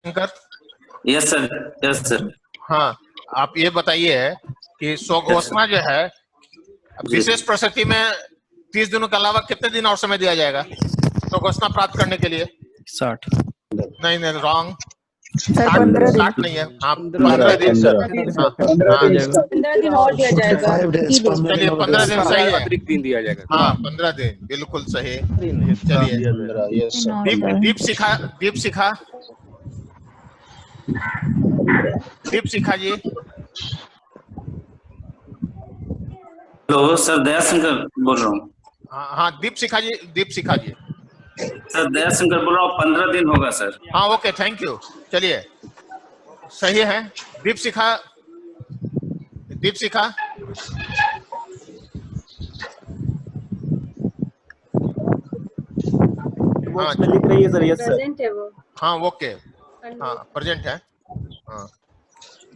Shankar. Yes sir, yes sir. हाँ, आप ये बताइए कि स्वघोषणा जो है विशेष परिस्थिति में 30 दिनों के अलावा कितने दिन और समय दिया जाएगा स्वघोषणा प्राप्त करने के लिए? 60। नहीं नहीं, रॉन्ग। सर 15 दिन। 60 नहीं है। हाँ, 15 दिन। हाँ, 15 दिन और दिया जाएगा। चलिए 15 दिन सही है। अतिरिक्त दिन दिया जाएगा। हाँ 15 दिन बिल्कुल सही। चलिए दीप शिखा जी। हेलो सर, दयाशंकर बोल रहा हूँ। हाँ दीप शिखा जी। सर दयाशंकर बोल रहा हूँ, 15 दिन होगा सर। हाँ ओके, थैंक यू। चलिए सही है। दीप शिखा। हाँ लिख रही है सर। Yes sir. प्रेजेंट है वो। हाँ ओके। हाँ प्रेजेंट है। हाँ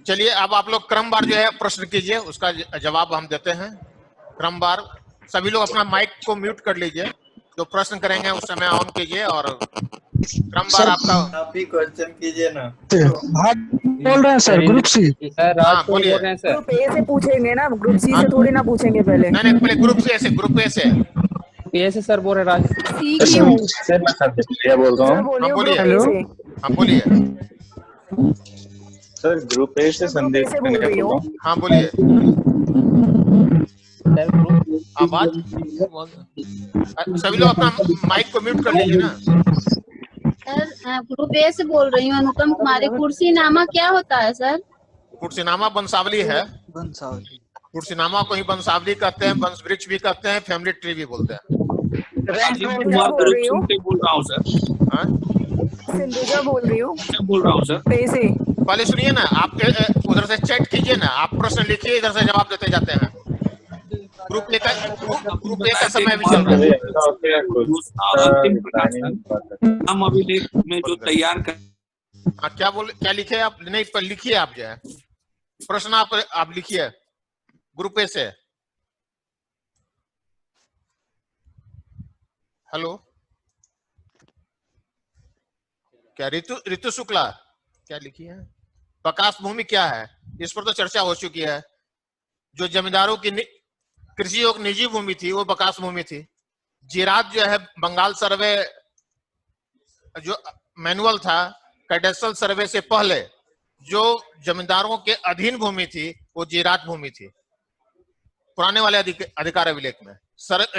चलिए अब आप लोग क्रमवार जो है प्रश्न कीजिए, उसका जवाब हम देते हैं क्रमवार। सभी लोग अपना माइक को म्यूट कर लीजिए, जो प्रश्न करेंगे उस समय ऑन कीजिए और क्रमवार आपका। आप ही क्वेश्चन कीजिए ना। बोल रहे हैं सर, ग्रुप सी। हाँ बोलिए। ग्रुप ए से पूछेंगे ना, ग्रुप सी से थोड़ी ना पूछेंगे पहले। नहीं पहले ग्रुप ए से। ये से सर बोल रहे राज। सी क्यों? सर मैं सर बोल रहा हूँ। हाँ बोलिए। हाँ बोलिए। सर ग्रुप ए से संदेश से बोल रही हूँ। हाँ बोलिए। आवाज सभी लोग अपना माइक को म्यूट कर लीजिए ना। सर ग्रुप ए से बोल रही हूँ, अनुपम कुमारी। कुर्सीनामा क्या होता है सर? कुर्सीनामा वंशावली है। कुर्सीनामा को ही वंशावली कहते हैं, वंश वृक्ष भी कहते हैं, फैमिली ट्री भी बोलते हैं। सिंधुजा बोल रही हूँ। बोल रहा हूँ सर। सिंधुजा बोल रही हूँ। बोल रहा हूँ सर। पैसे पहले सुनिए ना, आप उधर से चैट कीजिए ना, आप प्रश्न लिखिए, इधर से जवाब देते जाते हैं। ग्रुप ए का समय भी चल रहा है। अंतिम प्रकाशन हम अभिलेख में जो तैयार कर। हाँ क्या लिखे आप? नहीं पर लिखिए आप जो है प्रश्न आप लिखिए ग्रुप ए से। हेलो क्या ऋतु शुक्ला क्या लिखी है? प्रकाश भूमि क्या है? इस पर तो चर्चा हो चुकी है। जो जमींदारों की कृषि योग निजी भूमि थी वो बकास भूमि थी। जीरात जो है बंगाल सर्वे जो मैनुअल था, कैडेस्ट्रल सर्वे से पहले जो जमींदारों के अधीन भूमि थी वो जीरात भूमि थी पुराने वाले अधिकार अभिलेख में।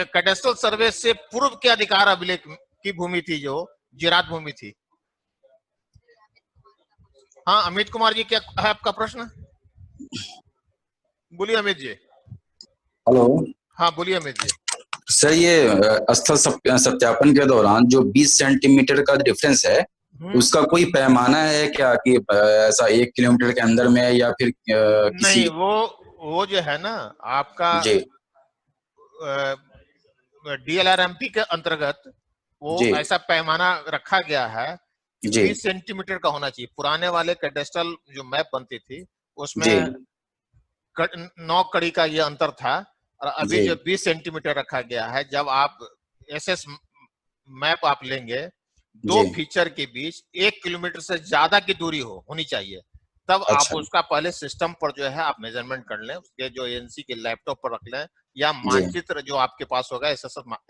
कैडेस्ट्रल सर्वे से पूर्व के अधिकार अभिलेख की भूमि थी जो जीरात भूमि थी। हाँ अमित कुमार जी, क्या है आपका प्रश्न? बोलिए अमित जी। हेलो। हाँ बोलिए अमित जी। सर ये स्थल सत्यापन के दौरान जो 20 सेंटीमीटर का डिफरेंस है उसका कोई पैमाना है क्या कि ऐसा 1 किलोमीटर के अंदर में या फिर किसी? नहीं वो जो है ना आपका DLRMP के अंतर्गत वो ऐसा पैमाना रखा गया है कि 20 सेंटीमीटर का होना चाहिए। पुराने वाले कैडेस्ट्रल जो मैप बनती थी उसमें 9 कड़ी का ये अंतर था और अभी जो 20 सेंटीमीटर रखा गया है। जब आप SS मैप आप लेंगे, 2 फीचर के बीच 1 किलोमीटर से ज्यादा की दूरी होनी चाहिए, तब आप उसका पहले सिस्टम पर जो है आप मेजरमेंट कर लें, उसके जो एजेंसी के लैपटॉप पर रख लें या मानचित्र जो आपके पास होगा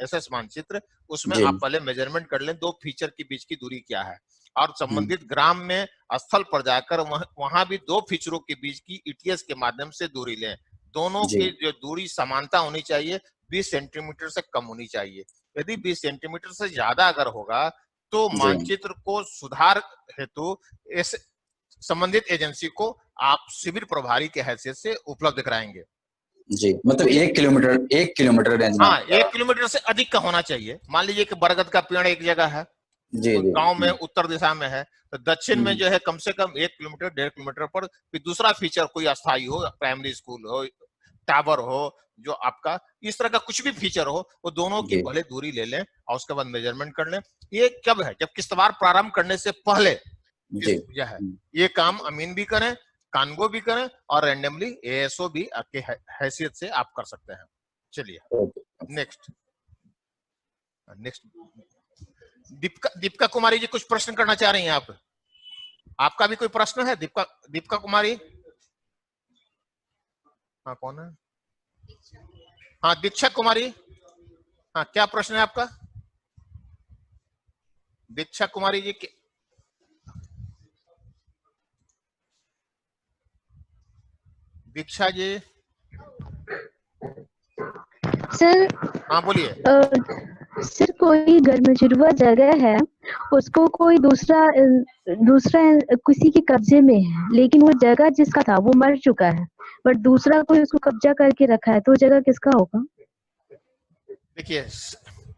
SS मानचित्र, उसमें आप पहले मेजरमेंट कर लें 2 फीचर के बीच की दूरी क्या है और संबंधित ग्राम में स्थल पर जाकर वहां भी 2 फीचरों के बीच की ETS के माध्यम से दूरी लें। दोनों की जो दूरी समानता होनी चाहिए, 20 सेंटीमीटर से कम होनी चाहिए। यदि 20 सेंटीमीटर से ज्यादा अगर होगा तो मानचित्र को सुधार हेतु इस संबंधित एजेंसी को आप शिविर प्रभारी के हैसियत से उपलब्ध कराएंगे। जी, मतलब 1 किलोमीटर रेंज में। हाँ 1 किलोमीटर से अधिक का होना चाहिए। मान लीजिए कि बरगद का पेड़ एक जगह है, गांव में उत्तर दिशा में है, तो दक्षिण में जो है कम से कम 1 किलोमीटर 1.5 किलोमीटर पर फिर दूसरा फीचर कोई अस्थायी हो, प्राइमरी स्कूल हो, टावर हो, जो आपका इस तरह का कुछ भी फीचर हो, वो दोनों की पहले दूरी ले लें और उसके बाद मेजरमेंट कर लें। ये कब है? जब किस्तवार प्रारंभ करने से पहले यह है। ये काम अमीन भी करें, कानगो भी करें और रैंडमली ASO भी आपके हैसियत से आप कर सकते हैं। चलिए नेक्स्ट दीपिका कुमारी जी कुछ प्रश्न करना चाह रही हैं आप? आपका भी कोई प्रश्न है? दीपिका कुमारी? हाँ, कौन है? हाँ, दीक्षा कुमारी। हाँ, क्या प्रश्न है आपका? दीक्षा कुमारी जी के... दीक्षा जी। सर। हाँ, बोलिए। सर, कोई घर में जुड़वा जगह है, उसको कोई दूसरा किसी के कब्जे में है, लेकिन वो जगह जिसका था वो मर चुका है, बट दूसरा कोई उसको कब्जा करके रखा है, तो वो जगह किसका होगा? देखिए,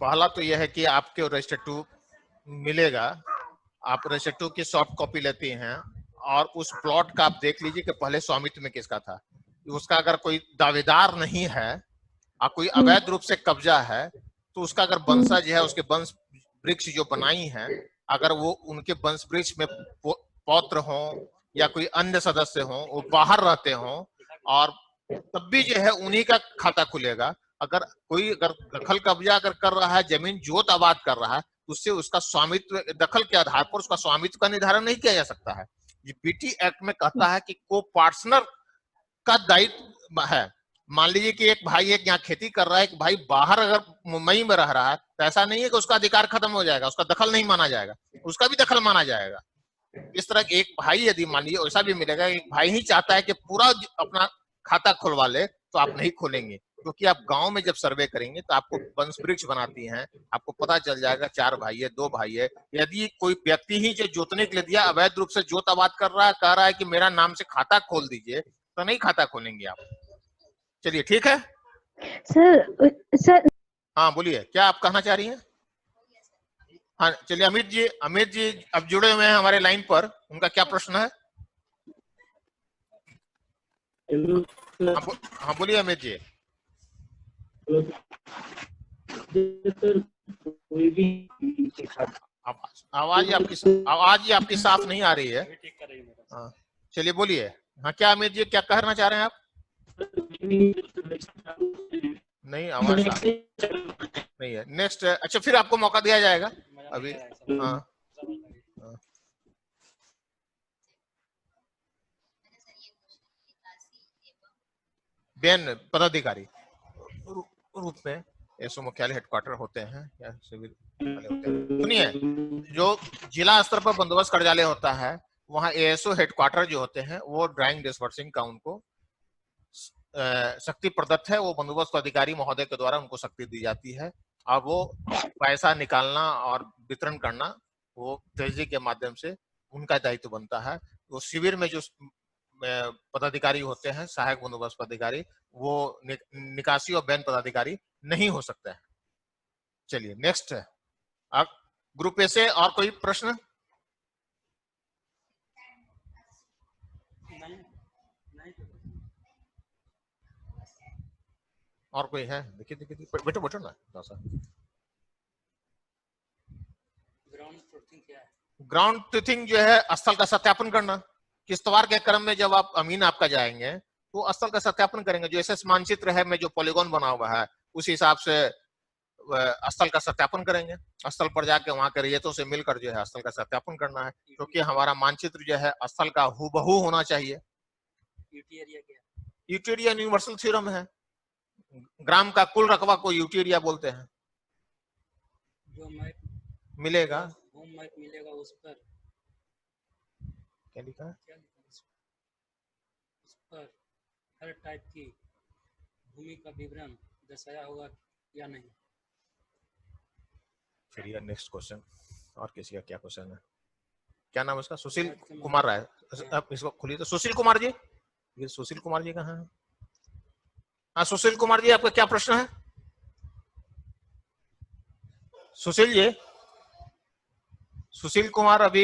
पहला तो यह है कि आपके रजिस्टर 2 मिलेगा, आप रजिस्टर 2 की सॉफ्ट कॉपी लेती हैं और उस प्लॉट का आप देख लीजिए कि पहले स्वामित्व में किसका था। उसका अगर कोई दावेदार नहीं है और कोई अवैध रूप से कब्जा है, तो उसका अगर वंशज है, उसके वंश वृक्ष जो बनाई है, अगर वो उनके वंश वृक्ष में पौत्र हो या कोई अन्य सदस्य हो, वो बाहर रहते हो, और तब भी जो है उन्हीं का खाता खुलेगा। अगर कोई दखल कब्जा अगर कर रहा है, जमीन जोत आबाद कर रहा है, उससे उसका स्वामित्व दखल के आधार पर उसका स्वामित्व का निर्धारण नहीं किया जा सकता है। ये बीटी एक्ट में कहता है कि को पार्टनर का दायित्व है। मान लीजिए कि एक भाई एक यहाँ खेती कर रहा है, एक भाई बाहर अगर मुंबई में रह रहा है, तो ऐसा नहीं है कि उसका अधिकार खत्म हो जाएगा, उसका दखल नहीं माना जाएगा, उसका भी दखल माना जाएगा। इस तरह एक भाई यदि मान लीजिए ऐसा भी मिलेगा, एक भाई ही चाहता है कि पूरा अपना खाता खुलवा ले, तो आप नहीं खोलेंगे, क्योंकि आप गांव में जब सर्वे करेंगे तो आपको वंश वृक्ष बनाती हैं, आपको पता चल जाएगा 4 भाई है, 2 भाई है। यदि कोई व्यक्ति ही जो जोतने के लिए दिया अवैध रूप से जोत आबाद कर रहा है, कह रहा है कि मेरा नाम से खाता खोल दीजिए, तो नहीं खाता खोलेंगे आप। चलिए, ठीक है सर। हाँ, बोलिए, क्या आप कहना चाह रही हैं? हाँ, चलिए, अमित जी अब जुड़े हुए हैं हमारे लाइन पर, उनका क्या प्रश्न है? हाँ, बोलिए अमित जी। आवाज आपकी साफ नहीं आ रही है। हाँ, चलिए बोलिए। हाँ, क्या अमित जी क्या कहना चाह रहे हैं आप? नहीं, आवाज नहीं है। नेक्स्ट, अच्छा, फिर आपको मौका दिया जाएगा अभी। हाँ, बेन पदाधिकारी रूप में एसओ मुख्यालय हेडक्वार्टर होते हैं या सिविल होते हैं। सुनिए, जो जिला स्तर पर बंदोबस्त कार्यालय होता है, वहाँ एएसओ हेडक्वार्टर जो होते हैं, वो ड्राइंग डिस्बर्सिंग का उनको शक्ति प्रदत्त है। वो बंदोबस्त अधिकारी महोदय के द्वारा उनको शक्ति दी जाती है, और वो पैसा निकालना और वितरण करना वो ट्रेजरी के माध्यम से उनका दायित्व बनता है। वो शिविर में जो पदाधिकारी होते हैं, सहायक बंदोबस्त पदाधिकारी, वो निकासी और बैन पदाधिकारी नहीं हो सकते हैं। चलिए, नेक्स्ट है अब ग्रुप ए से और कोई प्रश्न? और कोई है? देखिए बैठो ना थोड़ा सा। ग्राउंड ट्रूथिंग जो है स्थल का सत्यापन करना। किस्तवार के क्रम में जब आप अमीन आपका जाएंगे तो स्थल का सत्यापन करेंगे। जो एसएस मानचित्र है में जो पॉलीगॉन बना हुआ है, उस हिसाब से स्थल का सत्यापन करेंगे। स्थल पर जाके वहां के रेतों से मिलकर जो है स्थल का सत्यापन करना है, क्योंकि हमारा मानचित्र जो है स्थल का हूबहू होना चाहिए। यूटी एरिया यूनिवर्सल थ्योरम है। ग्राम का कुल रकबा को यूटी एरिया बोलते हैं। जो मैप मिलेगा, उस पर क्या लिखा है? उस पर हर टाइप की भूमि का विवरण दर्शाया होगा या नहीं। चलिए, नेक्स्ट क्वेश्चन। और किसी का क्या क्वेश्चन है? क्या नाम है उसका? सुशील कुमार राय। आप इसको खोलिए तो। सुशील कुमार जी, ये सुशील कुमार जी कहाँ है? हाँ, सुशील कुमार जी, आपका क्या प्रश्न है? सुशील जी, सुशील कुमार अभी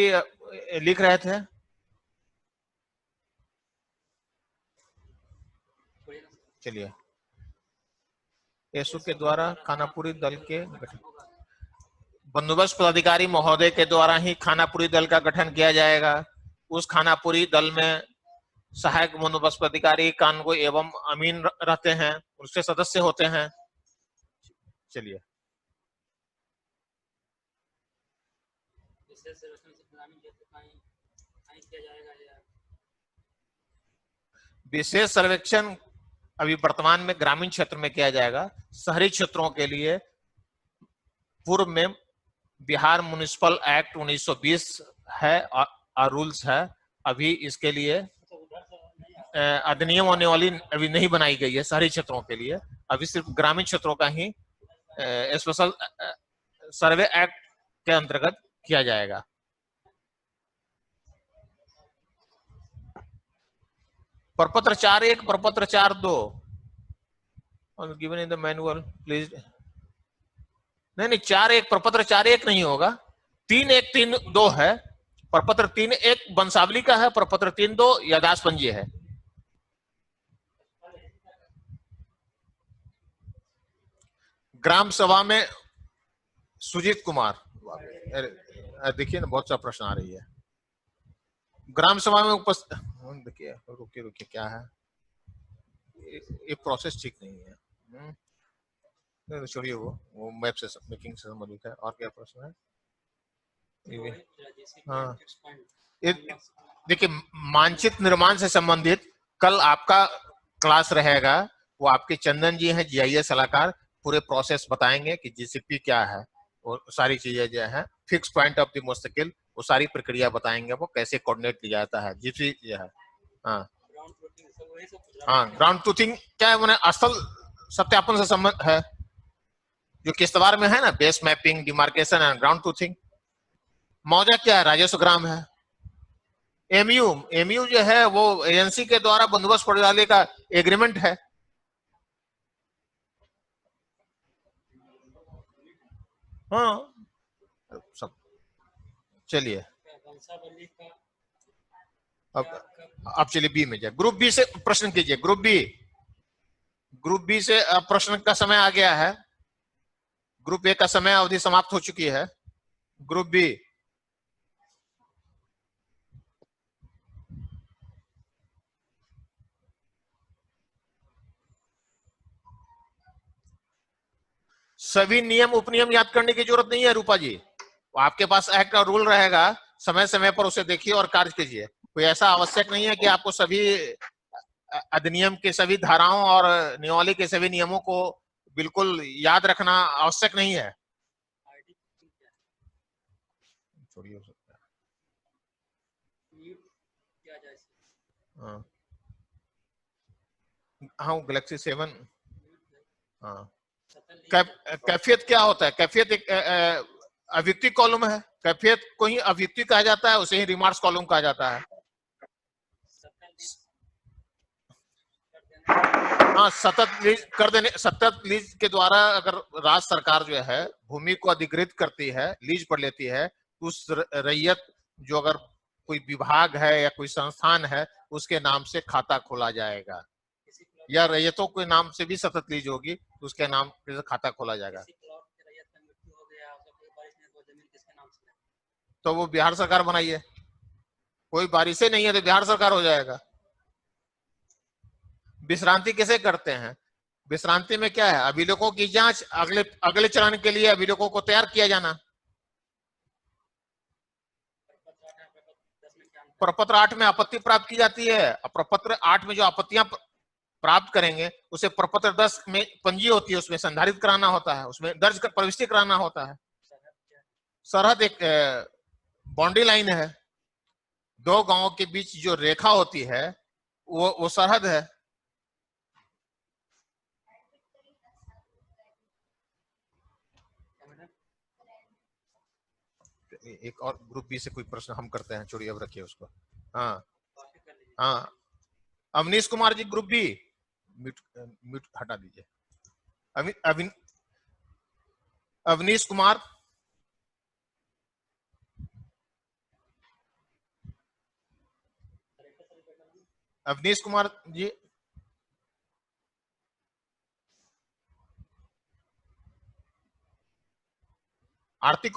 लिख रहे थे। चलिए, एसओ के द्वारा खानापुरी दल के बंदोबस्त पदाधिकारी महोदय के द्वारा ही खानापुरी दल का गठन किया जाएगा। उस खानापुरी दल में सहायक बंदोबस्त पदाधिकारी, कानगो एवं अमीन रहते हैं, उसके सदस्य होते हैं। चलिए, विशेष सर्वेक्षण अभी वर्तमान में ग्रामीण क्षेत्र में किया जाएगा। शहरी क्षेत्रों के लिए पूर्व में बिहार म्युनिसिपल एक्ट 1920 है और रूल्स है। अभी इसके लिए अधिनियम होने वाली अभी नहीं बनाई गई है शहरी क्षेत्रों के लिए। अभी सिर्फ ग्रामीण क्षेत्रों का ही स्पेशल सर्वे एक्ट के अंतर्गत किया जाएगा। प्रपत्र 4.1 प्रपत्र 4.2 given in the manual please. नहीं 4.1 प्रपत्र 4.1 नहीं होगा, 3.1.3.2 है। प्रपत्र 3.1 वंशावली का है, प्रपत्र 3.2 यादाश पंजी है। ग्राम सभा में सुजीत कुमार, देखिए ना बहुत सा प्रश्न आ रही है। ग्राम सभा में उपस्थित, देखिए रुकिए क्या है ये प्रोसेस ठीक नहीं है। छोड़िए वो मैप से मेकिंग से संबंधित है। और क्या प्रश्न है? हाँ देखिए मानचित्र निर्माण से संबंधित कल आपका क्लास रहेगा। वो आपके चंदन जी हैं GIS सलाहकार, पूरे प्रोसेस बताएंगे कि GCP क्या है, वो सारी चीजें जो है फिक्स पॉइंट ऑफ द मुस्तकिल, वो सारी प्रक्रिया बताएंगे, वो कैसे कोऑर्डिनेट किया जाता है GCP जो है। हाँ ग्राउंड ट्रूथिंग क्या है, मैंने स्थल सत्यापन से संबंध है जो किश्तवाड़ में है ना, base mapping, demarcation and ground truthing. मौजा क्या है, राजस्व ग्राम है। MU जो है वो एजेंसी के द्वारा बंदोबस्त प्रणाली का एग्रीमेंट है। हाँ सब चलिए अब चलिए बी में जाए। ग्रुप बी से प्रश्न कीजिए। ग्रुप बी से प्रश्न का समय आ गया है। ग्रुप ए का समय अवधि समाप्त हो चुकी है। ग्रुप बी सभी नियम उपनियम याद करने की जरूरत नहीं है रूपा जी। आपके पास एक्ट का रूल रहेगा, समय समय पर उसे देखिए और कार्य कीजिए। कोई ऐसा आवश्यक नहीं है कि आपको सभी अधिनियम के सभी धाराओं और नियमावली के सभी नियमों को बिल्कुल याद रखना आवश्यक नहीं है। छोड़िए हाँ गैलेक्सी 7। हाँ कैफियत क्या होता है? कैफियत एक अव्यक्ति कॉलम है। कैफियत को ही अव्यक्ति कहा जाता है, उसे ही रिमार्क्स कॉलम कहा जाता है। हाँ सतत लीज के द्वारा अगर राज्य सरकार जो है भूमि को अधिकृत करती है, लीज पर लेती है, उस रैयत जो अगर कोई विभाग है या कोई संस्थान है उसके नाम से खाता खोला जाएगा, या रैयतों के नाम से भी सतत लीज होगी तो उसके नाम से खाता खोला जाएगा। तो वो बिहार सरकार बनाइए। कोई बारिशें नहीं है तो बिहार सरकार हो जाएगा। विश्रांति कैसे करते हैं? विश्रांति में क्या है, अभिलेखों की जांच, अगले चरण के लिए अभिलेखों को तैयार किया जाना। प्रपत्र 8 में आपत्ति प्राप्त की जाती है। प्रपत्र 8 में जो आपत्तियां प्राप्त करेंगे उसे प्रपत्र 10 में पंजी होती है, उसमें संधारित कराना होता है, उसमें दर्ज कर प्रविष्टि कराना होता है। सरहद एक बाउंड्री लाइन है, दो गांवों के बीच जो रेखा होती है वो सरहद है। एक और ग्रुप बी से कोई प्रश्न हम करते हैं, छोड़िए अब रखिए उसको। हाँ Awanish Kumar ji group B, mute हटा दीजिए। अवनीश कुमार, अवनीश कुमार जी। आरती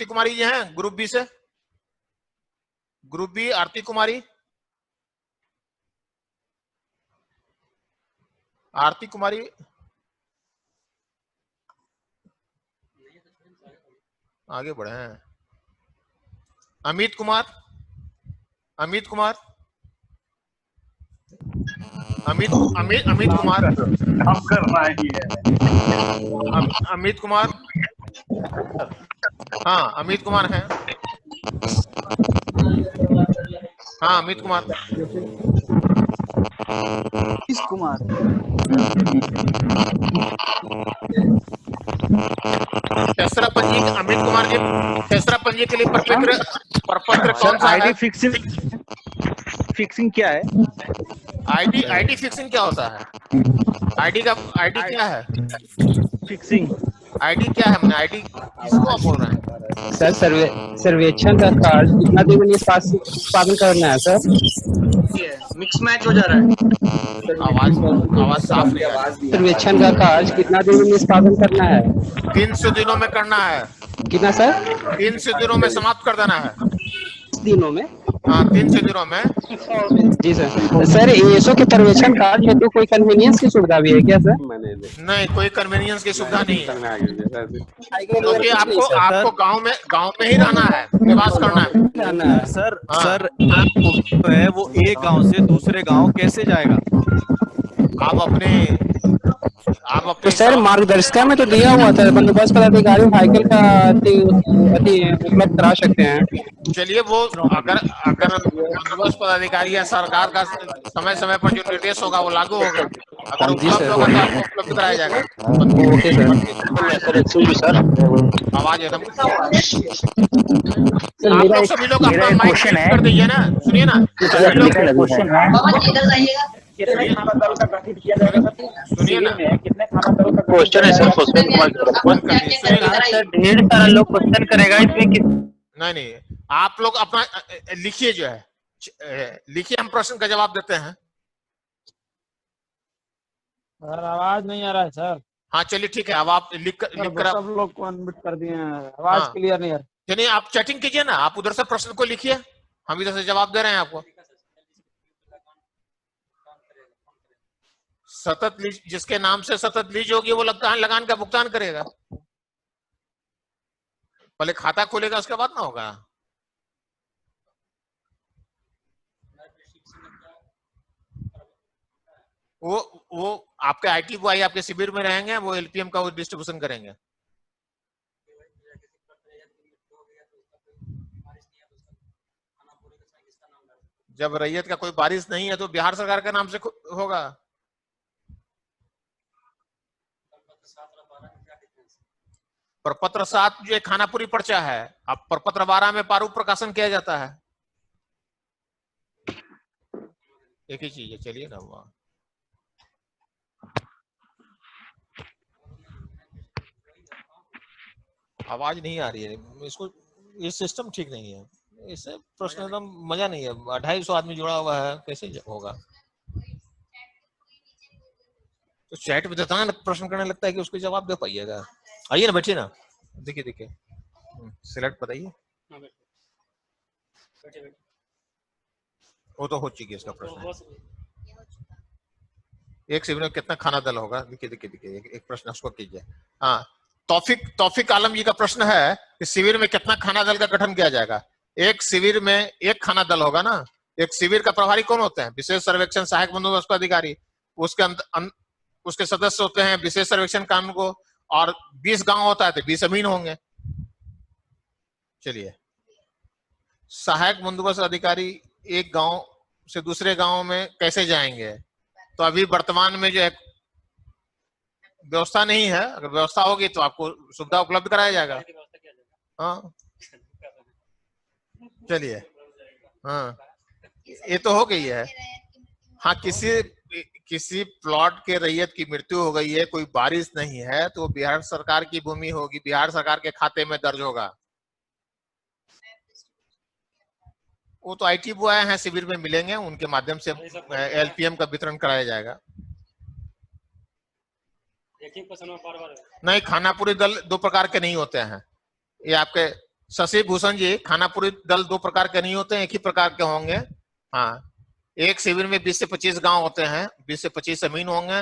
कुमारी जी हैं ग्रुप बी से। Group B Aarti Kumari. आगे बढ़े हैं। अमित कुमार, अमित कुमार, अमित अमित अमित कुमार, काम करना है। अमित कुमार, हाँ अमित कुमार है, हाँ अमित कुमार, कुमार, तेसरा पंजी अमित कुमार जी, तेसरा पंजी के लिए प्रपत्र कौन सा है? फिक्सिंग क्या है? आईडी फिक्सिंग क्या होता है? आईडी क्या है? फिक्सिंग आईडी क्या है? मैंने आईडी किसको आप बोल रहे हैं? सर सर्वेक्षण का कार्य कितना दिन में निष्पादन करना है सर? मिक्स मैच हो जा रहा है। आवाज साफ नहीं आ रही। सर्वेक्षण का कार्य कितना दिन में निष्पादन करना है? 300 दिनों में करना है। कितना सर? 300 दिनों में समाप्त कर देना है। दिनों में? हाँ 300 दिनों में। जी सर। सर एएसओ के सर्वेक्षण कार्य हेतु कोई कन्वीनियंस की सुविधा भी है क्या सर? नहीं, कोई कन्वीनियंस की सुविधा नहीं है, क्योंकि आपको गांव में ही रहना है, निवास करना है। सर सर जो है वो एक गांव से दूसरे गांव कैसे जाएगा? आप अपने तो सर मार्गदर्शिका में तो दिया हुआ था, बंदोबस्त पदाधिकारी साइकिल का उपलब्ध करा सकते हैं। चलिए वो अगर बंदोबस्त पदाधिकारी या सरकार का समय समय पर जो निर्देश होगा वो लागू होगा, अगर उपलब्ध होगा तो आपको उपलब्ध कराया जाएगा। Okay sir. आवाज एकदम आप लोग सभी लोग अपना माइक म्यूट कर दीजिए ना, सुनिए ना सुनिए ना। क्वेश्चन है सर, ढेर सारा लोग क्वेश्चन करेगा इसमें। नहीं आप लोग अपना लिखिए, जो है लिखिए, हम प्रश्न का जवाब देते हैं। सर आवाज नहीं आ रहा है सर। हाँ चलिए ठीक है, अब आप लिख कर सब लोग को अनम्यूट कर दिए हैं, आवाज क्लियर नहीं है। चलिए आप चैटिंग कीजिए ना, आप उधर से प्रश्न को लिखिए, हम इधर से जवाब दे रहे हैं आपको। सतत लीज, जिसके नाम से सतत लीज होगी वो लगान का भुगतान करेगा। पहले खाता खोलेगा उसके बाद ना होगा। वो आपके आईटी बॉय आपके शिविर में रहेंगे, वो एलपीएम का वो डिस्ट्रीब्यूशन करेंगे। जब रैयत का कोई बारिश नहीं है तो बिहार सरकार के नाम से होगा। प्रपत्र 7 जो खानापुरी पर्चा है, अब प्रपत्र 12 में प्रारूप प्रकाशन किया जाता है। एक ही चीज है, चलिए ना। आवाज नहीं आ रही है इसको, ये सिस्टम ठीक नहीं है, इससे प्रश्न एकदम मजा नहीं है। 250 आदमी जुड़ा हुआ है, कैसे होगा? तो चैट में देता है प्रश्न करने लगता है कि उसको जवाब दे पाइएगा। आइए ना, बैठिए ना, देखिए सिलेक्ट बताइए। वो तो हो चुकी है इसका प्रश्न। एक शिविर में कितना खाना दल होगा? देखिए एक प्रश्न उसको कीजिए। हाँ, तौफिक आलम जी का प्रश्न है कि शिविर में कितना खाना दल का गठन किया जाएगा? एक शिविर में एक खाना दल होगा ना। एक शिविर का प्रभारी कौन होते हैं? विशेष सर्वेक्षण सहायक बंदोबस्त अधिकारी। उसके सदस्य होते हैं विशेष सर्वेक्षण कानून को, और 20 गांव होता है तो 20 अमीन होंगे। चलिए, सहायक बंदोबस्त अधिकारी एक गांव से दूसरे गांव में कैसे जाएंगे? तो अभी वर्तमान में जो है व्यवस्था नहीं है, अगर व्यवस्था होगी तो आपको सुविधा उपलब्ध कराया जाएगा। हाँ चलिए, हाँ ये तो हो गई है। हाँ, किसी प्लॉट के रैयत की मृत्यु हो गई है, कोई बारिश नहीं है, तो बिहार सरकार की भूमि होगी, बिहार सरकार के खाते में दर्ज होगा। वो तो आईटी बॉय हैं, शिविर में मिलेंगे, उनके माध्यम से एलपीएम का वितरण कराया जाएगा। नहीं, खानापुरी दल 2 प्रकार के नहीं होते हैं। ये आपके शशि भूषण जी, खानापुरी दल 2 प्रकार के नहीं होते हैं, एक ही प्रकार के होंगे। हाँ, एक शिविर में 20 से 25 गांव होते हैं, 20 से 25 अमीन होंगे,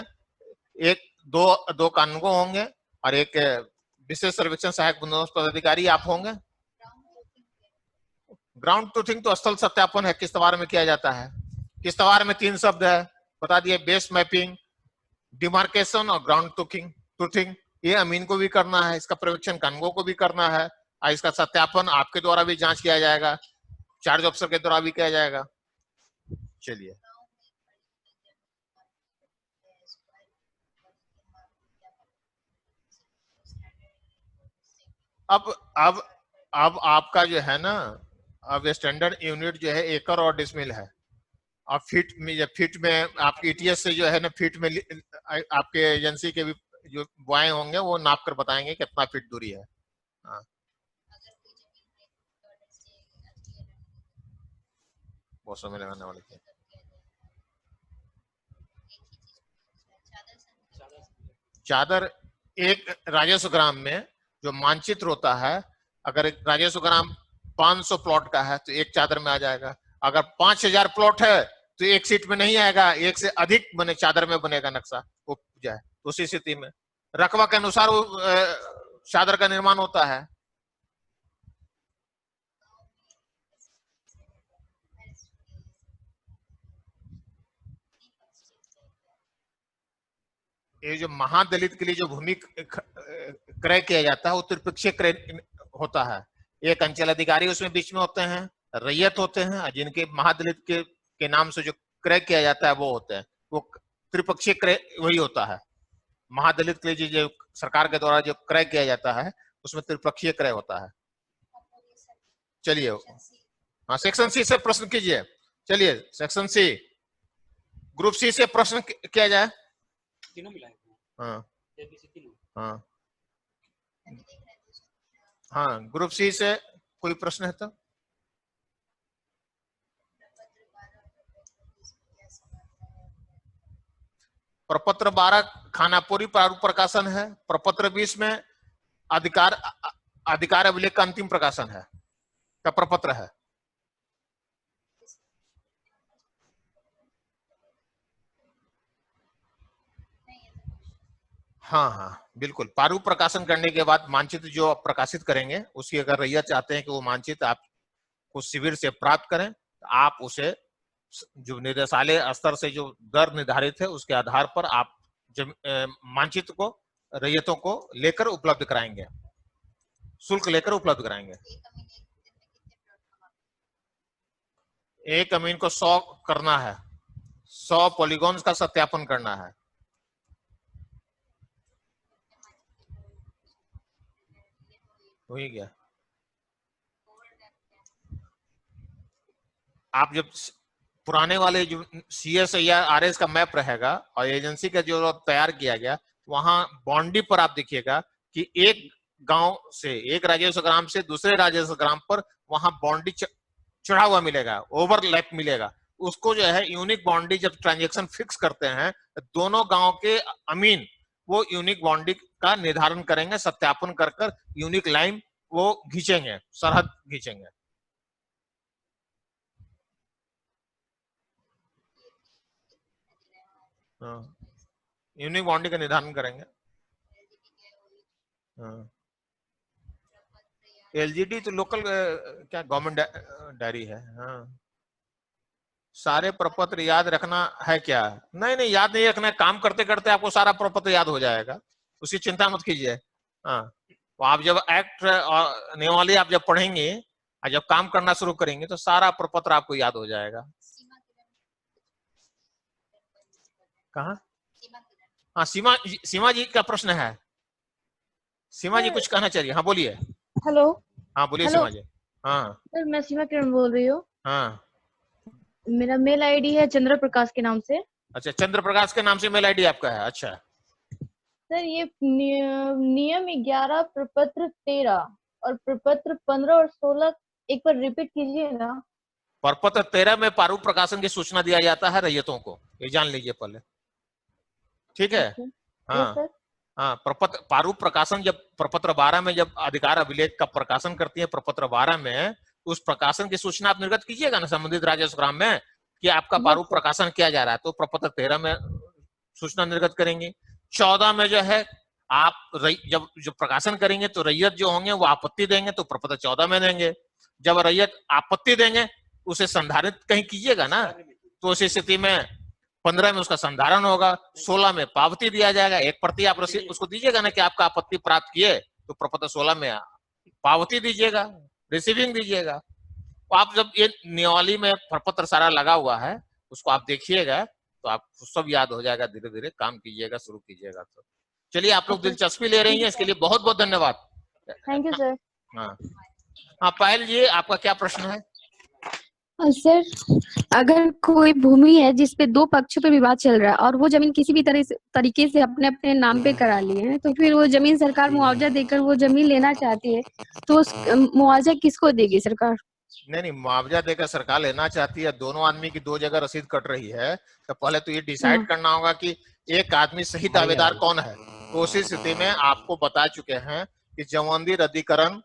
दो कानूनगो होंगे, और एक विशेष सर्वेक्षण सहायक बंदोबस्त पदाधिकारी आप होंगे। ग्राउंड ट्रूथिंग तो स्थल सत्यापन है, किश्तवाड़ में किया जाता है। किश्तवाड़ में 3 शब्द है, बता दिए, बेस मैपिंग, डिमार्केशन और ग्राउंड ट्रूथिंग। ये अमीन को भी करना है, इसका पर्यवेक्षण कानूनगो को भी करना है, और इसका सत्यापन आपके द्वारा भी जांच किया जाएगा, चार्ज ऑफिसर के द्वारा भी किया जाएगा। चलिए, अब आपका जो है ना, अब स्टैंडर्ड यूनिट जो है एकड़ और डिसमिल है। अब फीट में आपकी ETS से जो है ना, फीट में आपके एजेंसी के भी जो बॉय होंगे वो नाप कर बताएंगे कितना फीट दूरी है। हाँ, बहुत समय लगाने वाले थे। चादर एक राजस्व ग्राम में जो मानचित्र होता है, अगर एक राजस्व ग्राम 500 प्लॉट का है तो एक चादर में आ जाएगा। अगर 5000 प्लॉट है तो एक सीट में नहीं आएगा, एक से अधिक बने चादर में बनेगा नक्शा, वो जाए। तो उसी स्थिति में रकबा के अनुसार वो चादर का निर्माण होता है। ये जो महादलित के लिए जो भूमि क्रय किया जाता है वो त्रिपक्षीय क्रय होता है। एक अंचल अधिकारी उसमें बीच में होते हैं, रैयत होते हैं, जिनके महादलित के नाम से जो क्रय किया जाता है वो होते हैं, वो त्रिपक्षीय क्रय वही होता है। महादलित के लिए जो सरकार के द्वारा जो क्रय किया जाता है उसमें त्रिपक्षीय क्रय होता है। चलिए, हाँ, सेक्शन सी से प्रश्न कीजिए। चलिए, सेक्शन सी, ग्रुप सी से प्रश्न किया जाए। तीनों मिलाए। हाँ तीनों। हाँ हाँ, ग्रुप सी से कोई प्रश्न है तो? प्रपत्र 12 खानापुरी प्रारूप प्रकाशन है। प्रपत्र 20 में अधिकार अभिलेख का अंतिम प्रकाशन है, का प्रपत्र है। हाँ हाँ बिल्कुल, प्रारूप प्रकाशन करने के बाद मानचित्र जो आप प्रकाशित करेंगे उसकी अगर रैयत चाहते हैं कि वो मानचित्र आपको शिविर से प्राप्त करें, तो आप उसे जो निदेशालय स्तर से जो दर निर्धारित है उसके आधार पर आप मानचित्र को, रैयतों को लेकर उपलब्ध कराएंगे, शुल्क लेकर उपलब्ध कराएंगे। एक अमीन को 100 करना है, 100 पॉलीगॉन्स का सत्यापन करना है। हो ही गया। आप जब पुराने वाले जो CS या RS का मैप रहेगा और एजेंसी का जो तैयार किया गया, वहां बाउंड्री पर आप देखिएगा कि एक गांव से, एक राजस्व ग्राम से दूसरे राजस्व ग्राम पर वहां बाउंड्री चढ़ा हुआ मिलेगा, ओवरलैप मिलेगा। उसको जो है यूनिक बाउंड्री जब ट्रांजैक्शन फिक्स करते हैं, दोनों गांव के अमीन वो यूनिक बाउंड्री का निर्धारण करेंगे, सत्यापन कर कर यूनिक लाइन वो खींचेंगे, सरहद खींचेंगे। यूनिक बाउंड्री का निर्धारण करेंगे। LGD तो लोकल क्या गवर्नमेंट डायरी है। हाँ, सारे प्रपत्र याद रखना है क्या? नहीं नहीं, याद नहीं रखना है, काम करते करते आपको सारा प्रपत्र याद हो जाएगा, उसकी चिंता मत कीजिए। हाँ, तो आप जब एक्ट और नियमावली आप जब पढ़ेंगे और जब काम करना शुरू करेंगे तो सारा प्रपत्र आपको याद हो जाएगा। कहाँ? हाँ, सीमा जी का प्रश्न है। सीमा जी कुछ कहना चाहिए। हाँ बोलिए। हेलो। हाँ बोलिए सीमा जी। हाँ सर, मैं सीमा किरण बोल रही हूँ। हाँ, मेरा मेल आईडी है चंद्र प्रकाश के नाम से। अच्छा, चंद्र प्रकाश के नाम से मेल आईडी आपका है। अच्छा सर, ये नियम 11 प्रपत्र 13 और प्रपत्र 15 और 16 एक बार रिपीट कीजिए ना। प्रपत्र 13 में प्रारूप प्रकाशन की सूचना दिया जाता है रैयतों को, ये जान लीजिए पहले, ठीक है। हाँ हाँ, प्रपत्र प्रारूप प्रकाशन जब प्रपत्र 12 में जब अधिकार अभिलेख का प्रकाशन करती है, प्रपत्र 12 में उस प्रकाशन की सूचना आप निर्गत कीजिएगा ना संबंधित राजस्व ग्राम में कि आपका प्रारूप प्रकाशन किया जा रहा है, तो प्रपत्र 13 में सूचना निर्गत करेंगे। 14 में जो है आप जब प्रकाशन करेंगे तो रैयत जो होंगे वो आपत्ति देंगे तो प्रपत्र 14 में देंगे। जब रैयत आपत्ति देंगे उसे संधारित कहीं कीजिएगा ना, तो उस स्थिति में 15 में उसका संधारण होगा, 16 में पावती दिया जाएगा, एक प्रति आप उसको दीजिएगा ना कि आपका आपत्ति प्राप्त किए, तो प्रपत्र 16 में पावती दीजिएगा, रिसीविंग दीजिएगा। तो आप जब ये नियमावली में प्रपत्र सारा लगा हुआ है उसको आप देखिएगा तो आपको सब याद हो जाएगा, धीरे धीरे काम कीजिएगा, शुरू कीजिएगा। तो चलिए, आप लोग दिलचस्पी ले रही हैं, इसके लिए बहुत बहुत धन्यवाद। Thank you sir. हाँ पायल जी, आपका क्या प्रश्न है? सर, अगर कोई भूमि है जिसपे दो पक्षों पे विवाद चल रहा है और वो जमीन किसी भी तरीके से अपने अपने नाम पे करा लिए हैं, तो फिर वो जमीन सरकार मुआवजा देकर वो जमीन लेना चाहती है, तो उस मुआवजा किसको देगी सरकार? नहीं, मुआवजा देकर सरकार लेना चाहती है, दोनों आदमी की दो जगह रसीद कट रही है, तो पहले तो ये डिसाइड करना होगा कि एक आदमी सही दावेदार कौन है। तो उसी स्थिति में आपको बता चुके हैं कि जमानदी रद्दीकरण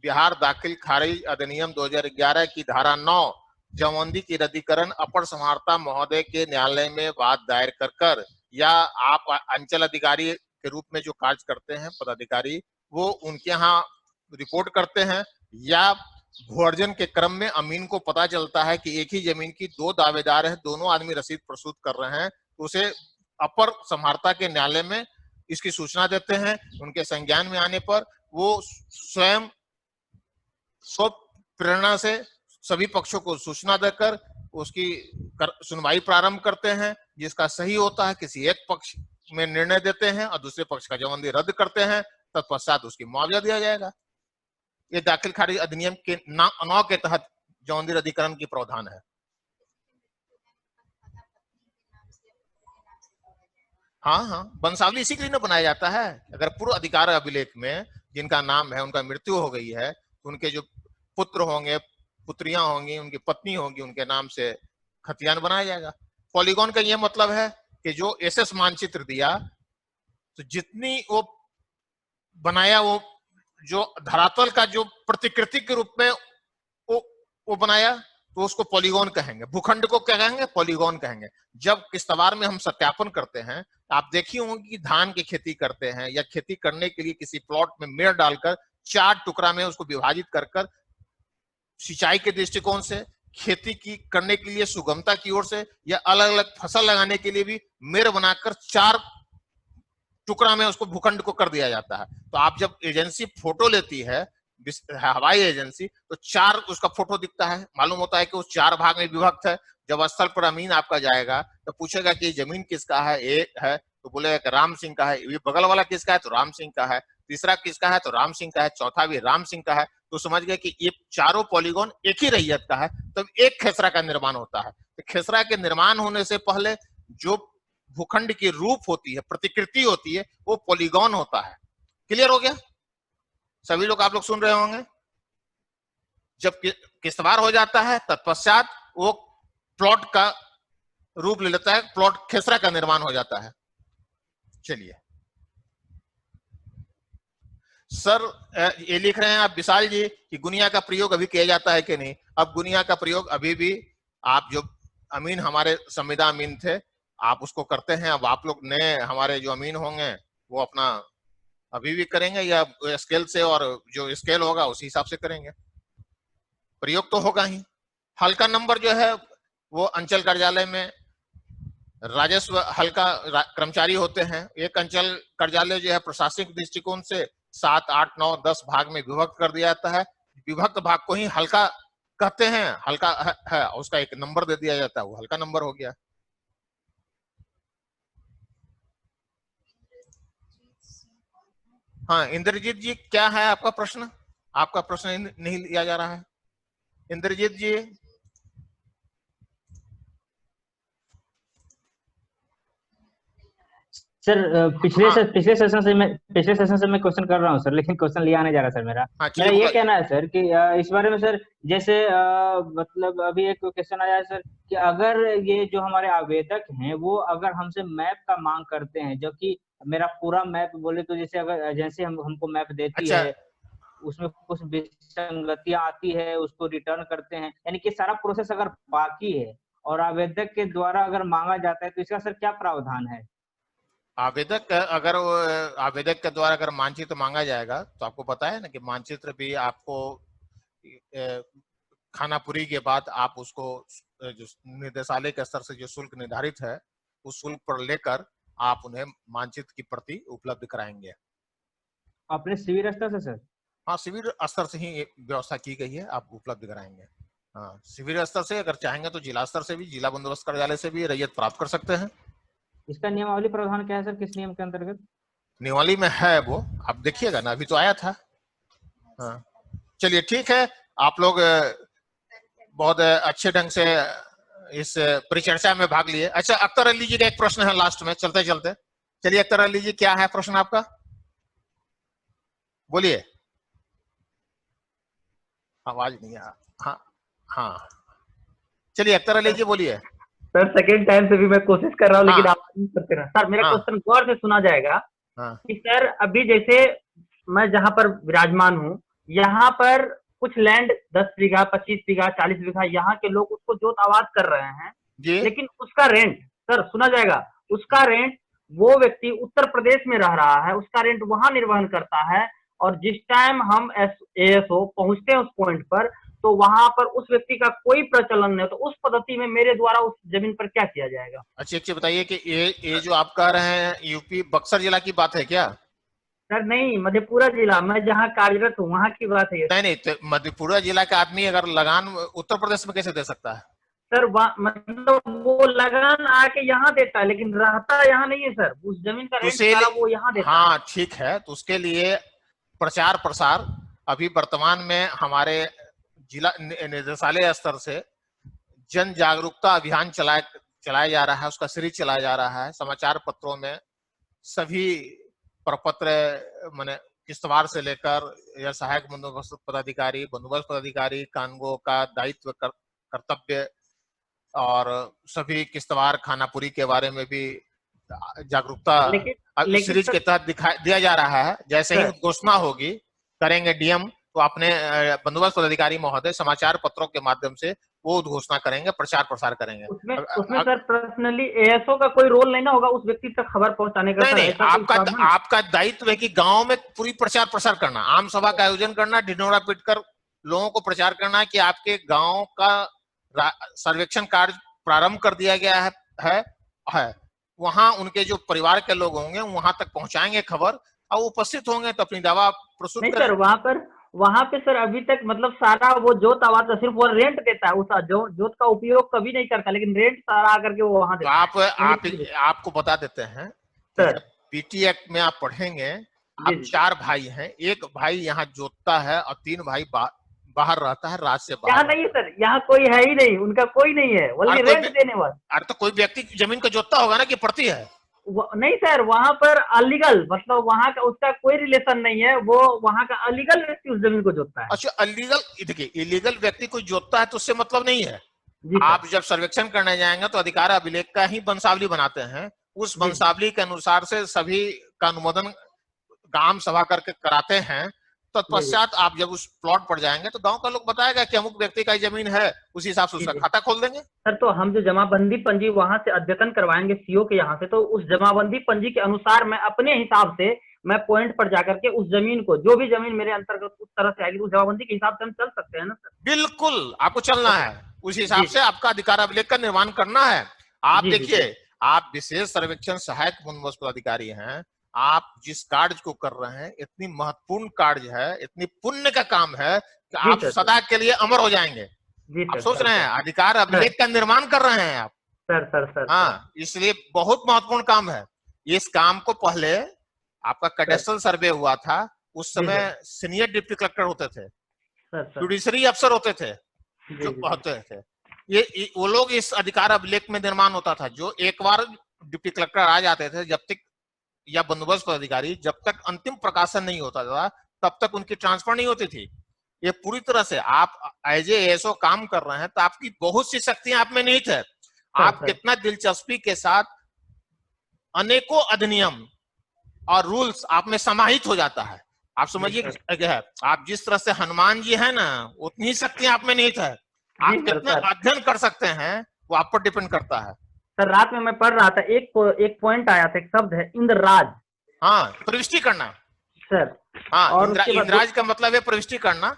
बिहार दाखिल खारिज अधिनियम 2011 की धारा 9 जमानदी की रद्दीकरण अपर समाहर्ता महोदय के न्यायालय में वाद दायर कर या आप अंचल अधिकारी के रूप में जो कार्य करते हैं पदाधिकारी, वो उनके यहाँ रिपोर्ट करते हैं, या भूअर्जन के क्रम में अमीन को पता चलता है कि एक ही जमीन की दो दावेदार है, दोनों आदमी रसीद प्रस्तुत कर रहे हैं, तो उसे अपर समाहर्ता के न्यायालय में इसकी सूचना देते हैं। उनके संज्ञान में आने पर वो स्वयं स्व प्रेरणा से सभी पक्षों को सूचना देकर उसकी सुनवाई प्रारंभ करते हैं, जिसका सही होता है किसी एक पक्ष में निर्णय देते हैं और दूसरे पक्ष का जमानदी रद्द करते हैं, तत्पश्चात उसकी मुआवजा दिया जाएगा। ये दाखिल खारिज अधिनियम के 9 के तहत जमानदी रद्दीकरण की प्रावधान है। हाँ, वंशावली इसी के लिए बनाया जाता है। अगर पूर्व अधिकार अभिलेख में जिनका नाम है, उनका मृत्यु हो गई है, तो उनके जो पुत्र होंगे, पुत्रियां होंगी, उनकी पत्नी होगी, उनके नाम से खतियान बनाया जाएगा। पॉलीगॉन का यह मतलब है कि जो एसएस मानचित्र दिया, तो जितनी वो बनाया, वो जो धरातल का जो प्रतिकृति के रूप में वो बनाया, तो उसको पॉलीगॉन कहेंगे। भूखंड को क्या कहेंगे? पॉलीगॉन कहेंगे। जब किस्तवार में हम सत्यापन करते हैं, आप देखिए होंगे कि धान की खेती करते हैं या खेती करने के लिए किसी प्लॉट में मेड़ डालकर 4 टुकड़ा में उसको विभाजित कर सिंचाई के दृष्टिकोण से, खेती की करने के लिए सुगमता की ओर से, या अलग अलग फसल लगाने के लिए भी मेड़ बनाकर 4 टुकड़ा में उसको भूखंड को कर दिया जाता है। तो आप जब एजेंसी फोटो लेती है, हवाई एजेंसी, तो 4 उसका फोटो दिखता है, मालूम होता है कि वो 4 भाग में विभक्त है। जब स्थल पर अमीन आपका जाएगा तो पूछेगा कि जमीन किसका है, एक है तो बोलेगा कि राम सिंह का है, ये बगल वाला किसका है तो राम सिंह का है, तीसरा किसका है तो राम सिंह का है, चौथा भी राम सिंह का है, तो समझ गए कि ये चारों पॉलीगॉन एक ही रैयत का है। तब एक खेसरा का निर्माण होता है। तो खेसरा के निर्माण होने से पहले जो भूखंड की रूप होती है, प्रतिकृति होती है, वो पॉलीगॉन होता है। क्लियर हो गया? सभी लोग, आप लोग सुन रहे होंगे। जब किस्तवार हो जाता है, तत्पश्चात वो प्लॉट का रूप ले लेता है, प्लॉट खेसरा का निर्माण हो जाता है। चलिए सर, ये लिख रहे हैं आप विशाल जी कि गुनिया का प्रयोग अभी किया जाता है कि नहीं। अब गुनिया का प्रयोग अभी भी, आप जो अमीन हमारे संविदा अमीन थे, आप उसको करते हैं। अब आप लोग नए हमारे जो अमीन होंगे वो अपना अभी भी करेंगे या स्केल से, और जो स्केल होगा उसी हिसाब से करेंगे। प्रयोग तो होगा ही। हल्का नंबर जो है वो अंचल कार्यालय में राजस्व हल्का कर्मचारी होते हैं। एक अंचल कार्यालय जो है प्रशासनिक दृष्टिकोण से 7, 8, 9, 10 भाग में विभक्त कर दिया जाता है। विभक्त भाग को ही हल्का कहते हैं, हल्का है, उसका एक नंबर दे दिया जाता है, वो हल्का नंबर हो गया। हाँ इंद्रजीत जी, क्या है आपका प्रश्न? आपका प्रश्न नहीं लिया जा रहा है इंद्रजीत जी। सर पिछले सेशन से मैं क्वेश्चन कर रहा हूँ सर, लेकिन क्वेश्चन लिया नहीं जा रहा सर। मेरा ये कहना है सर कि इस बारे में सर, जैसे मतलब अभी एक क्वेश्चन आया है सर कि अगर ये जो हमारे आवेदक हैं वो अगर हमसे मैप का मांग करते हैं, जो कि मेरा पूरा मैप बोले तो जैसे अगर एजेंसी हमको मैप देती है, उसमें कुछ विसंगतियां आती है, उसको रिटर्न करते हैं, यानी कि सारा प्रोसेस अगर बाकी है और आवेदक के द्वारा अगर मांगा जाता है, तो इसका सर क्या प्रावधान है? आवेदक के द्वारा अगर मानचित्र मांगा जाएगा, तो आपको पता है ना कि मानचित्र भी आपको खानापुरी के बाद आप उसको जो निर्देशालय के स्तर से जो शुल्क निर्धारित है उस शुल्क पर लेकर आप उन्हें मानचित्र की प्रति उपलब्ध कराएंगे। अपने शिविर स्तर से सर? हाँ, शिविर स्तर से ही व्यवस्था की गई है, आप उपलब्ध कराएंगे। हाँ, शिविर स्तर से, अगर चाहेंगे तो जिला स्तर से भी, जिला बंदोबस्त कार्यालय से भी रैयत प्राप्त कर सकते हैं। इसका नियमावली प्रावधान क्या है सर, किस नियम के अंतर्गत? नियमावली में है वो, आप देखिएगा ना, अभी तो आया था। हाँ, चलिए ठीक है, आप लोग बहुत अच्छे ढंग से इस परिचर्चा में भाग लिए। अच्छा, अख्तर अली जी का एक प्रश्न है लास्ट में चलते चलते। चलिए अख्तर अली जी, क्या है प्रश्न आपका, बोलिए। आवाज नहीं आ। हाँ हाँ, चलिए अख्तर अली जी बोलिए। सर सेकंड टाइम से भी मैं कोशिश कर रहा हूँ, लेकिन आप नहीं करते ना। सर मेरा क्वेश्चन गौर से सुना जाएगा कि सर अभी जैसे मैं जहाँ पर विराजमान हूँ, यहाँ पर कुछ लैंड 10 बीघा 25 बीघा 40 बीघा यहाँ के लोग उसको जोत आबाद कर रहे हैं, लेकिन उसका रेंट, सर सुना जाएगा, उसका रेंट वो व्यक्ति उत्तर प्रदेश में रह रहा है, उसका रेंट वहां निर्वहन करता है, और जिस टाइम हम ASO पहुंचते हैं उस पॉइंट पर, तो वहां पर उस व्यक्ति का कोई प्रचलन नहीं, तो उस पद्धति में मेरे द्वारा उस जमीन पर क्या किया जाएगा? अच्छे बताइए कि ये जो आप कह रहे हैं यूपी बक्सर जिला की बात है क्या? सर नहीं, मधेपुरा जिला, मैं जहाँ कार्यरत हूँ वहाँ की बात है। नहीं, तो मधेपुरा जिला का आदमी अगर लगान उत्तर प्रदेश में कैसे दे सकता है? सर मतलब वो लगान आके यहाँ देता है, लेकिन रहता यहाँ नहीं है सर, उस जमीन का रेंट सारा वो यहाँ देता है। हाँ ठीक है, तो उसके लिए प्रचार प्रसार अभी वर्तमान में हमारे जिला निदेशालय स्तर से जन जागरूकता अभियान चलाया जा रहा है, उसका सीरीज चलाया जा रहा है। समाचार पत्रों में सभी प्रपत्र माने किस्तवार से लेकर या सहायक बंदोबस्त पदाधिकारी कानगो का दायित्व कर्तव्य और सभी किस्तवार खानापुरी के बारे में भी जागरूकता सीरीज के तहत दिया जा रहा है। जैसे ही घोषणा होगी करेंगे डीएम, तो अपने बंदोबस्त पदाधिकारी महोदय समाचार पत्रों के माध्यम से वो घोषणा करेंगे, प्रचार प्रसार करेंगे। उसमें सर पर्सनली ASO का कोई रोल नहीं ना होगा उस व्यक्ति तक खबर पहुंचाने का? नहीं, आपका दायित्व है कि गांव में पूरी प्रचार प्रसार करना, आम सभा का आयोजन करना, ढिंढोरा पीटकर लोगों को प्रचार करना कि आपके गांव का सर्वेक्षण कार्य प्रारंभ कर दिया गया है। वहां उनके जो परिवार के लोग होंगे वहां तक पहुंचाएंगे खबर, और उपस्थित होंगे तो अपनी दावा प्रस्तुत करेंगे। सर वहां पे सर अभी तक मतलब सारा वो जोत आवाज सिर्फ वो रेंट देता है, उस जोत का उपयोग कभी नहीं करता, लेकिन रेंट सारा आकर के वो वहां देता है। आपको बता देते हैं सर, पीटी एक्ट में आप पढ़ेंगे, आप 4 भाई हैं, एक भाई यहाँ जोतता है और 3 भाई बाहर रहता है, रात से बाहर। यहाँ नहीं सर, यहाँ कोई है ही नहीं, उनका कोई नहीं है, बल्कि रेंट देने वाला। अरे तो कोई व्यक्ति जमीन को जोतता होगा ना, कि प्रति है? नहीं सर, वहाँ पर अलीगल, मतलब वहाँ का उसका कोई रिलेशन नहीं है, वो वहाँ का अलीगल व्यक्ति उस जमीन को जोतता है। अच्छा, अलीगल, देखिए इलीगल व्यक्ति कोई जोतता है तो उससे मतलब नहीं है। आप जब सर्वेक्षण करने जाएंगे तो अधिकार अभिलेख का ही वंशावली बनाते हैं, उस वंशावली के अनुसार से सभी का अनुमोदन ग्राम सभा करके कराते हैं। तत्पश्चात आप जब उस प्लॉट पर जाएंगे तो गांव का लोग बताएगा कि अमुक व्यक्ति का जमीन है, उस हिसाब से उसका खाता खोल देंगे। सर तो हम जो जमाबंदी पंजी वहां से अद्यतन करवाएंगे सीओ के यहाँ से, तो उस जमाबंदी पंजी के अनुसार मैं अपने हिसाब से मैं पॉइंट पर जाकर के उस जमीन को, जो भी जमीन मेरे अंतर्गत उस तरह से आएगी, उस जमाबंदी के हिसाब से हम चल सकते हैं ना सर? बिल्कुल, आपको चलना है उस हिसाब से, आपका अधिकार अभिलेख का निर्माण करना है। आप देखिए, आप विशेष सर्वेक्षण सहायक बंदोबस्त पदाधिकारी हैं, आप जिस कार्य को कर रहे हैं इतनी महत्वपूर्ण कार्य है, इतनी पुण्य का काम है कि आप सदा के लिए अमर हो जाएंगे। आप सोच रहे हैं अधिकार अभिलेख का निर्माण कर रहे हैं आप। सर हाँ, इसलिए बहुत महत्वपूर्ण काम है। इस काम को पहले आपका कैडेस्ट्रल सर्वे हुआ था, उस समय सीनियर डिप्टी कलेक्टर होते थे, जुडिशरी अफसर होते थे, जो होते थे, ये वो लोग इस अधिकार अभिलेख में निर्माण होता था। जो एक बार डिप्टी कलेक्टर आ जाते थे, जब तक या बंदोबस्त पदाधिकारी, जब तक अंतिम प्रकाशन नहीं होता था तब तक उनकी ट्रांसफर नहीं होती थी। ये पूरी तरह से आप एज ASO काम कर रहे हैं तो आपकी बहुत सी शक्तियां आप में निहित है। आप कितना दिलचस्पी के साथ अनेकों अधिनियम और रूल्स आप में समाहित हो जाता है। आप समझिए, आप जिस तरह से हनुमान जी है ना, उतनी शक्तियां आप में निहित है। आप कितना अध्ययन कर सकते हैं वो आप पर डिपेंड करता है। सर रात में मैं पढ़ रहा था, एक पॉइंट आया था, एक शब्द है इंद्रराज। हाँ, प्रविष्टि करना सर। हाँ, इंद्राज का मतलब है प्रविष्टि करना।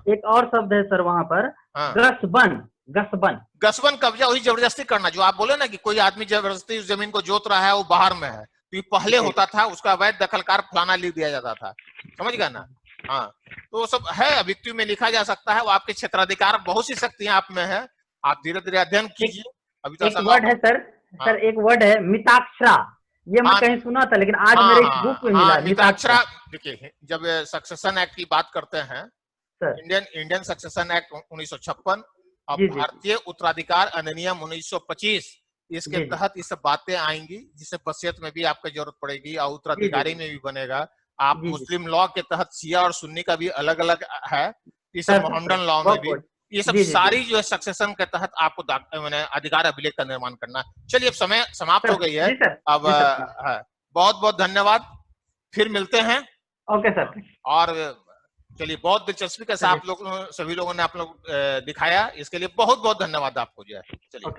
एक और शब्द है सर वहाँ पर, गसबन। गसबन गसबन कब्जा वही जबरदस्ती करना, जो आप बोले ना कि कोई आदमी जबरदस्ती उस जमीन को जोत रहा है, वो बाहर में है, तो ये पहले होता था, उसका अवैध दखलकार फलाना लिख दिया जाता था, समझ गए ना। हाँ, तो सब है, अभियुक्ति में लिखा जा सकता है, वो आपके क्षेत्राधिकार बहुत सी शक्तियां आप में है, आप धीरे धीरे अध्ययन कीजिए। अभी तो एक वर्ड है सर, सर एक वर्ड है मिताक्षरा, ये मैं कहीं सुना था लेकिन आज मेरे एक बुक में मिला। मिताक्षरा, देखिए जब सक्सेशन एक्ट की बात करते हैं, इंडियन सक्सेशन एक्ट 1956 और भारतीय उत्तराधिकार अधिनियम 1925, इसके तहत ये सब बातें आएंगी, जिससे वसीयत में भी आपको जरूरत पड़ेगी और उत्तराधिकारी में भी बनेगा। आप मुस्लिम लॉ के तहत शिया और सुन्नी का भी अलग अलग है, इस मोहम्मदन लॉ में भी, ये सब सारी जो है सक्सेशन के तहत आपको मैंने अधिकार अभिलेख का निर्माण करना। चलिए अब समय समाप्त हो गई है, अब बहुत बहुत धन्यवाद, फिर मिलते हैं। Okay sir. और चलिए, बहुत दिलचस्पी के साथ आप लोग सभी लोगों ने आप लोग दिखाया, इसके लिए बहुत बहुत धन्यवाद आपको जो है। चलिए।